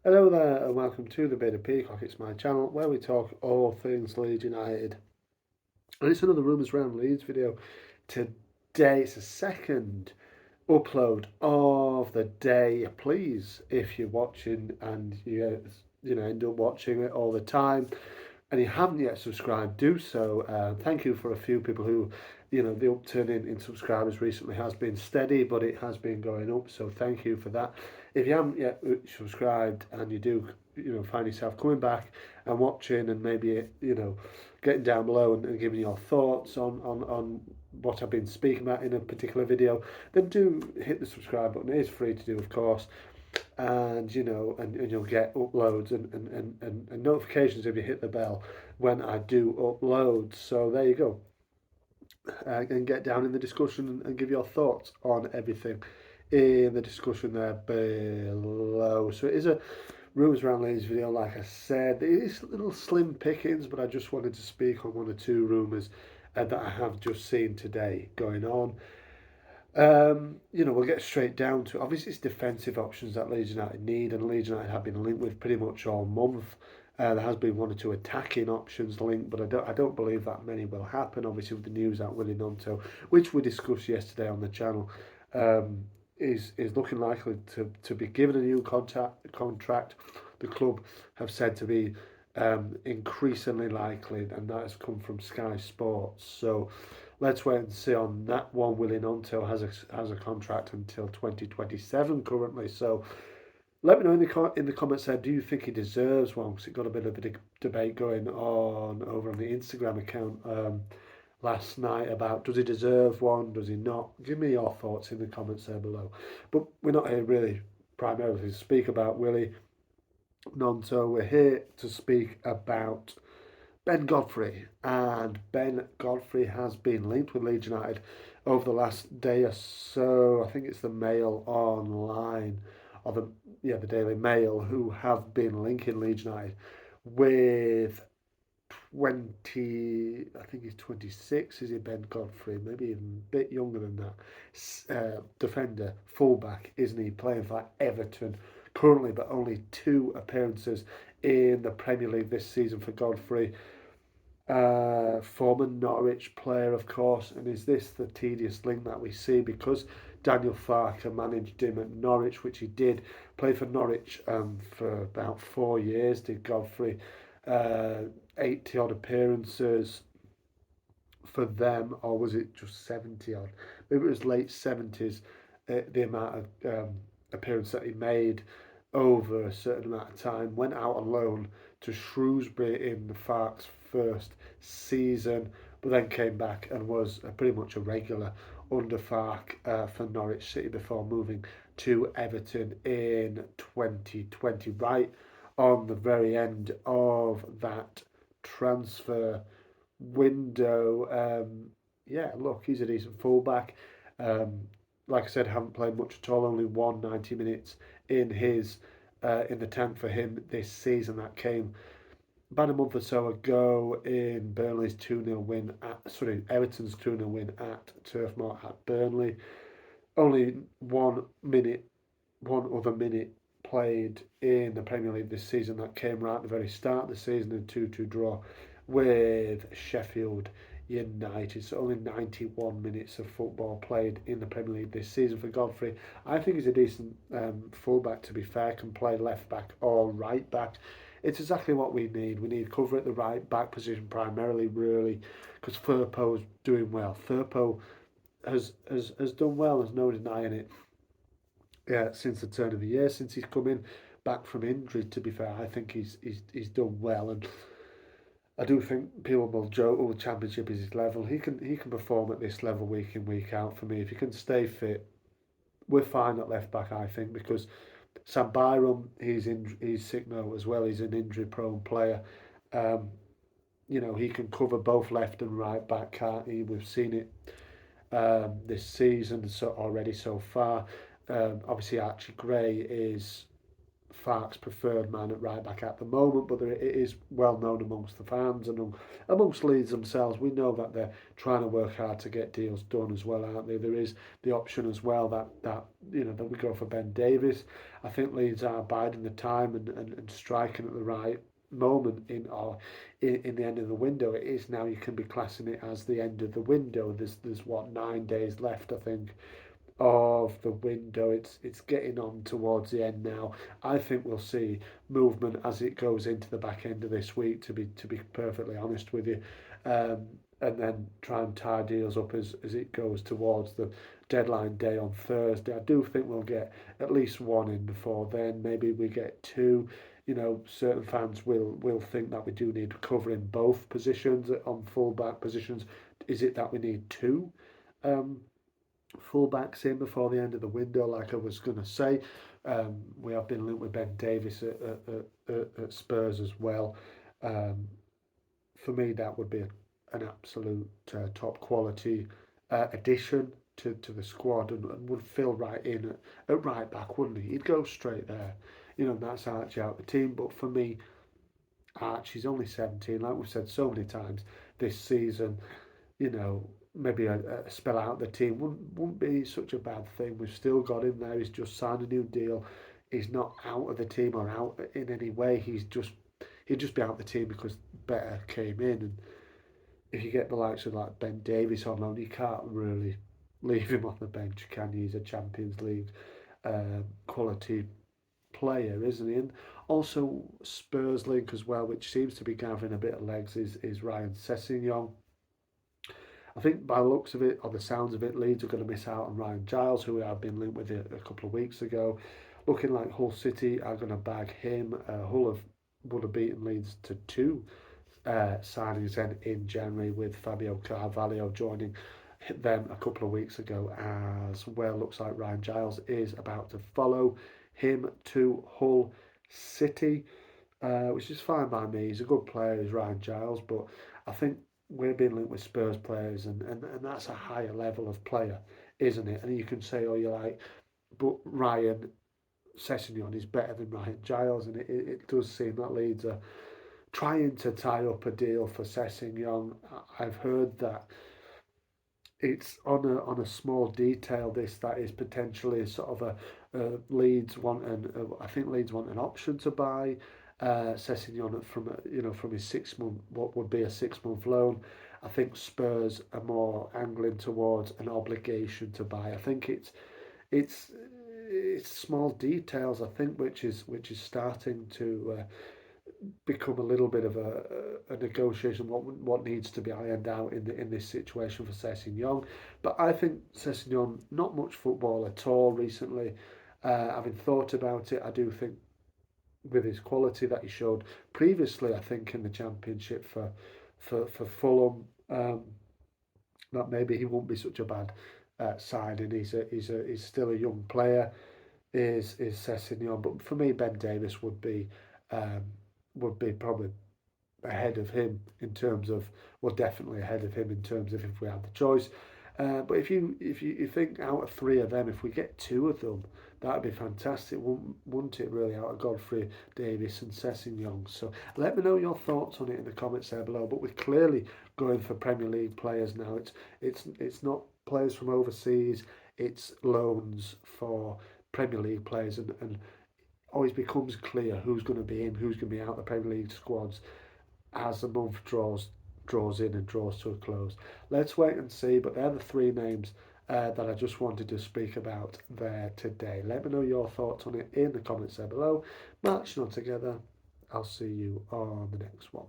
Hello there and welcome to the Beta Peacock. It's my channel where we talk all things Leeds United. And it's another Rumours Round Leeds video. Today it's the second upload of the day. Please, if you're watching and you end up watching it all the time and you haven't yet subscribed, do so. Thank you for a few people who, the upturn in subscribers recently has been steady, but it has been going up. So thank you for that. If you haven't yet subscribed and you do, find yourself coming back and watching and maybe, getting down below and giving your thoughts on what I've been speaking about in a particular video, then do hit the subscribe button. It is free to do, of course, and and you'll get uploads and notifications if you hit the bell when I do upload. So there you go. And get down in the discussion and give your thoughts on everything in the discussion there below. So it is a Rumours Around Leeds video, like I said. It is little slim pickings, but I just wanted to speak on one or two rumours that I have just seen today going on. We'll get straight down to it. Obviously, it's defensive options that Leeds United need, and Leeds United have been linked with pretty much all month. There has been one or two attacking options linked, but I don't believe that many will happen. Obviously, with the news out Willie Nonto, which we discussed yesterday on the channel, is looking likely to be given a new contract. The club have said to be increasingly likely, and that has come from Sky Sports. So let's wait and see on that one. Willie Nonto has a contract until 2027 currently. So let me know in the comments there. Do you think he deserves one? Because it got a bit of a debate going on over on the Instagram account last night about does he deserve one? Does he not? Give me your thoughts in the comments there below. But we're not here really primarily to speak about Willie Nonto. We're here to speak about Ben Godfrey, and Ben Godfrey has been linked with Leeds United over the last day or so. I think it's the Mail Online, or the Daily Mail, who have been linking Leeds United with 20. I think he's 26. Is he, Ben Godfrey? Maybe even a bit younger than that. Defender, fullback, isn't he? Playing for Everton currently, but only 2 appearances in the Premier League this season for Godfrey. Former Norwich player, of course, and is this the tedious link that we see because Daniel Farke managed him at Norwich, which he did, played for Norwich for about 4 years, did Godfrey, 80 odd appearances for them, or was it just 70 odd? Maybe it was late 70s, the amount of appearance that he made over a certain amount of time. Went out on loan to Shrewsbury in the Farke's first season, but then came back and was pretty much a regular under Farke for Norwich City before moving to Everton in 2020, right on the very end of that transfer window. Yeah, look, he's a decent fullback. Like I said, haven't played much at all. Only 90 minutes in the tank for him this season. That came about a month or so ago in Burnley's 2-0 win Everton's 2-0 win at Turf Moor at Burnley. Only 1 minute, one other minute played in the Premier League this season. That came right at the very start of the season, a 2-2 draw with Sheffield United. So only 91 minutes of football played in the Premier League this season for Godfrey. I think he's a decent fullback, to be fair, can play left back or right back. It's exactly what we need. We need cover at the right back position primarily, really, because Firpo's doing well. Firpo has done well, there's no denying it. Yeah, since the turn of the year, since he's come in back from injury, to be fair, I think he's done well, and I do think people will joke, "Oh, the Championship is his level." He can perform at this level week in week out for me. If he can stay fit, we're fine at left back, I think, because Sam Byram, he's sick now as well. He's an injury prone player. Um, he can cover both left and right back, can't he? We've seen it this season already so far. Obviously, Archie Gray is Farke's preferred man at right back at the moment, but it is well known amongst the fans and amongst Leeds themselves. We know that they're trying to work hard to get deals done as well, aren't they? There is the option as well that that we go for Ben Davies. I think Leeds are biding the time and striking at the right moment in the end of the window. It is now, you can be classing it as the end of the window. There's what, 9 days left, I think, of the window. It's getting on towards the end now. I think we'll see movement as it goes into the back end of this week. To be perfectly honest with you, and then try and tie deals up as it goes towards the deadline day on Thursday. I do think we'll get at least one in before then. Maybe we get two. Certain fans will think that we do need cover in both positions on full-back positions. Is it that we need two full-backs in before the end of the window, like I was going to say? We have been linked with Ben Davies at Spurs as well. For me, that would be an absolute top quality addition to the squad, and would fill right in at right back, wouldn't he? He'd go straight there. That's Archie out the team. But for me, Archie's only 17, like we've said so many times this season. Maybe a spell out the team wouldn't be such a bad thing. We've still got him there. He's just signed a new deal. He's not out of the team or out in any way. He'd just be out of the team because better came in. And if you get the likes of like Ben Davies on loan, you can't really leave him on the bench, can you? He's a Champions League quality player, isn't he? And also Spurs link as well, which seems to be gathering a bit of legs, is Ryan Sessegnon. I think by the looks of it, or the sounds of it, Leeds are going to miss out on Ryan Giles, who I've been linked with a couple of weeks ago. Looking like Hull City are going to bag him. Hull would have beaten Leeds to two signings in January, with Fabio Carvalho joining them a couple of weeks ago as well. Looks like Ryan Giles is about to follow him to Hull City, which is fine by me. He's a good player, is Ryan Giles, but I think we're being linked with Spurs players, and that's a higher level of player, isn't it? And you can say, oh, you're like, but Ryan Sessegnon is better than Ryan Giles, and it does seem that Leeds are trying to tie up a deal for Sessegnon. I've heard that it's on a small detail, that is potentially sort of a Leeds want, and I think Leeds want an option to buy Sessegnon from his 6 month, what would be a 6 month loan. I think Spurs are more angling towards an obligation to buy. I think it's small details, I think, which is starting to become a little bit of a negotiation, what needs to be ironed out in this situation for Sessegnon. But I think Sessegnon, not much football at all recently. Having thought about it, I do think with his quality that he showed previously, I think in the Championship for Fulham, that maybe he won't be such a bad signing. He's still a young player, is Sessegnon. But for me, Ben Davies would be probably ahead of him in terms of, well, definitely ahead of him in terms of if we had the choice. But if you think out of three of them, if we get two of them, that'd be fantastic, wouldn't it? Really, out of Godfrey, Davies, and Sessegnon. So let me know your thoughts on it in the comments there below. But we're clearly going for Premier League players now. It's not players from overseas. It's loans for Premier League players, and always becomes clear who's going to be in, who's going to be out of the Premier League squads as the month draws in and draws to a close. Let's wait and see, but they're the three names that I just wanted to speak about there today. Let me know your thoughts on it in the comments there below. Marching on together. I'll see you on the next one.